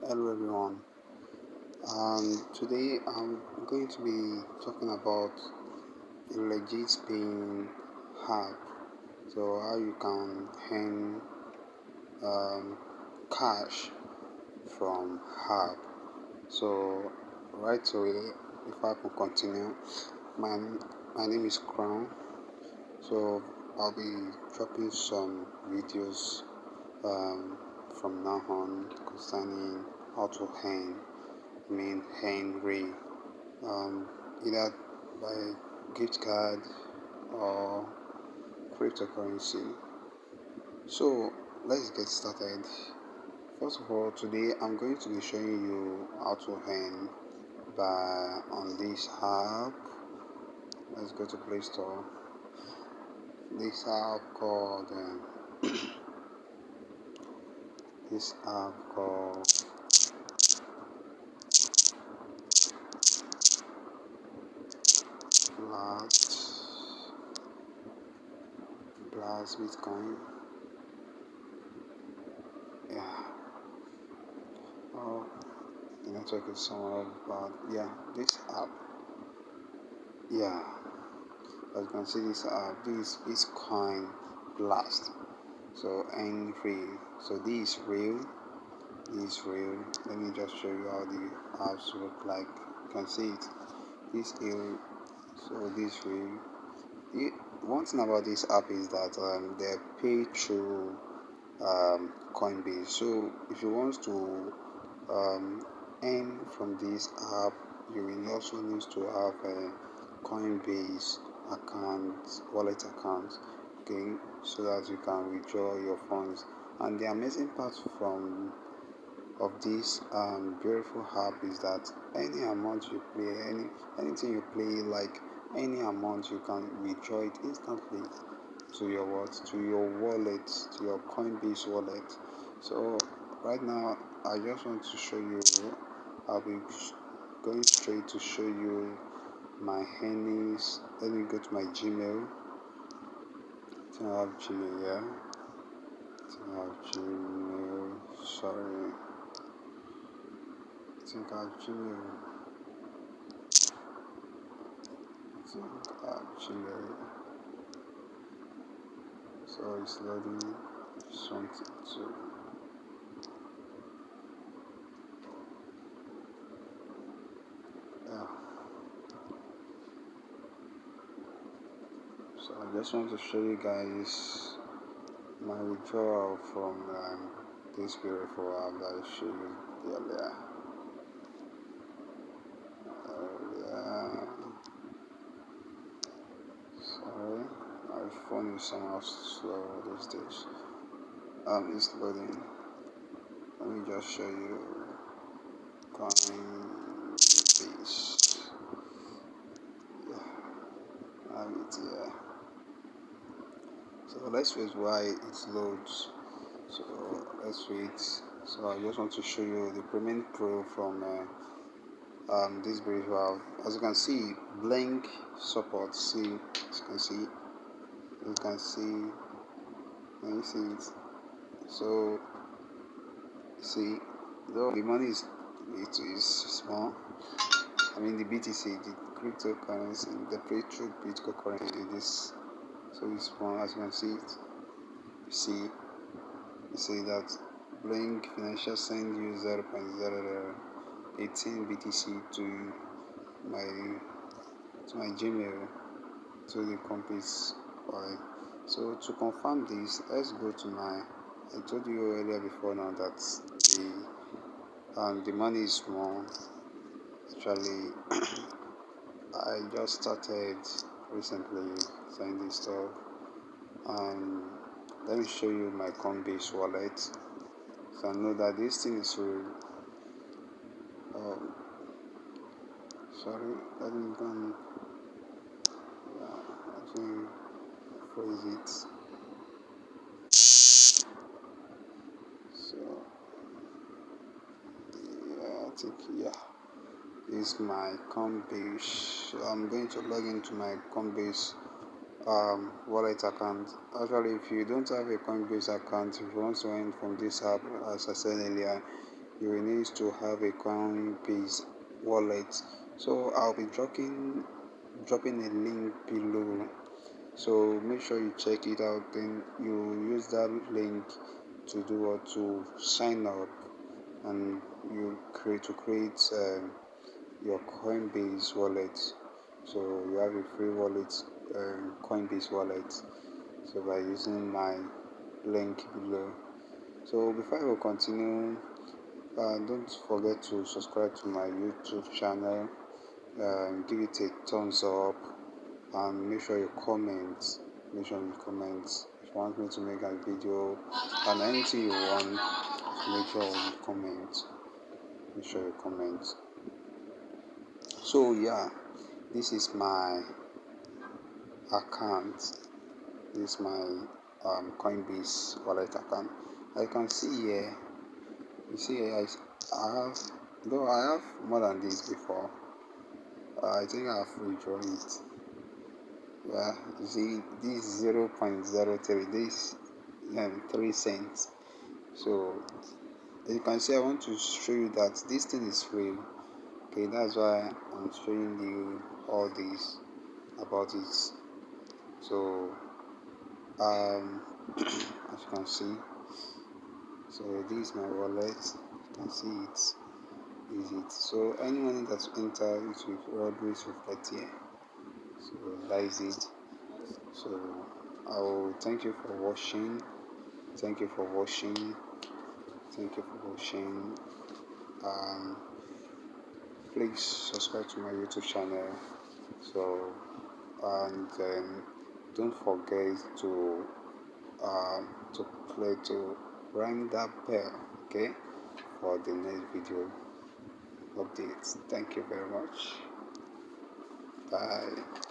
Hello everyone. Today I'm going to be talking about a legit paying app. So how you can earn um, cash from app. So right away, if I can continue, my my name is Crown. So I'll be dropping some videos um, from now on concerning how to earn um, either by gift card or cryptocurrency. So let's get started. First of all, today I'm going to be showing you how to earn by on this app. Let's go to Play Store. This app called this app called Blast Blast Bitcoin. Yeah. Oh, the network is somewhat bad. Yeah, this app. Yeah, as you can see, this this Bitcoin Blast. So and free. So this is real. This is real. Let me just show you how the apps look like. You can see it. This is so this is real. The, one thing about this app is that they pay through Coinbase. So if you want to um, earn from this app, you will also need to have a Coinbase account, wallet account, okay, so that you can withdraw your funds. And the amazing part from of this beautiful app is that any amount you play, anything you play, like any amount, you can withdraw it instantly to your what, to your wallet, to your Coinbase wallet. So right now I just want to show you. I'll be going straight to show you my earnings. Let me go to my Gmail. I have Gmail, yeah. I have Gmail. Sorry, I think I have Gmail. I think I have Gmail. So it's loading something too. Yeah. So I just want to show you guys my withdrawal from this beautiful app that I showed you earlier. Earlier. Sorry, my phone is somehow slow these days. It's loading. Let me just show you Coinbase. Yeah, I have it here. So let's wait while it loads. So let's wait. So I just want to show you the Payment Pro from this brief valve. As you can see, blank support. See, as you can see, can you see it? So see, though the money is, it is small. I mean the BTC, the cryptocurrency, the true cryptocurrency, it is so it's small. As you can see it, you see, you see that Blink Financial send you 0.0018 BTC my to my Gmail, to the company's wallet. So to confirm this, let's go to my. I told you earlier before now that the money is small. Actually, I just started recently saying this stuff. Um, Let me show you my Coinbase wallet. So I know that this thing is real. Um, Sorry, let me go and let me phrase it. So yeah, I think yeah. This is my Coinbase. So I'm going to log into my Coinbase wallet account. Actually, if you don't have a Coinbase account, if you want to earn from this app, as I said earlier, you will need to have a Coinbase wallet. So I'll be dropping a link below, so make sure you check it out. Then you use that link to do what, to sign up, and you create your Coinbase wallet. So you have a free wallet, Coinbase wallet, so by using my link below. So before I will continue, don't forget to subscribe to my YouTube channel, give it a thumbs up, and make sure you comment. Make sure you comment if you want me to make a video, and anything you want, make sure you comment. Make sure you comment. So yeah, this is my account. This is my Coinbase wallet account. I can see here. You see here, I have, though I have more than this before. I think I have withdrawn it. Yeah, you see, this is 0.03. This 3 cents. So as you can see, I want to show you that this thing is free. Okay, that's why I'm showing you all this about it. So as you can see, so this is my wallet. You can see it. Is it? So any money that enter, it will always reflect here. So that is it. So I will thank you for watching. Thank you for watching. Thank you for watching. Um, please subscribe to my YouTube channel. So and don't forget to play, to ring that bell, okay, for the next video updates. Thank you very much. Bye.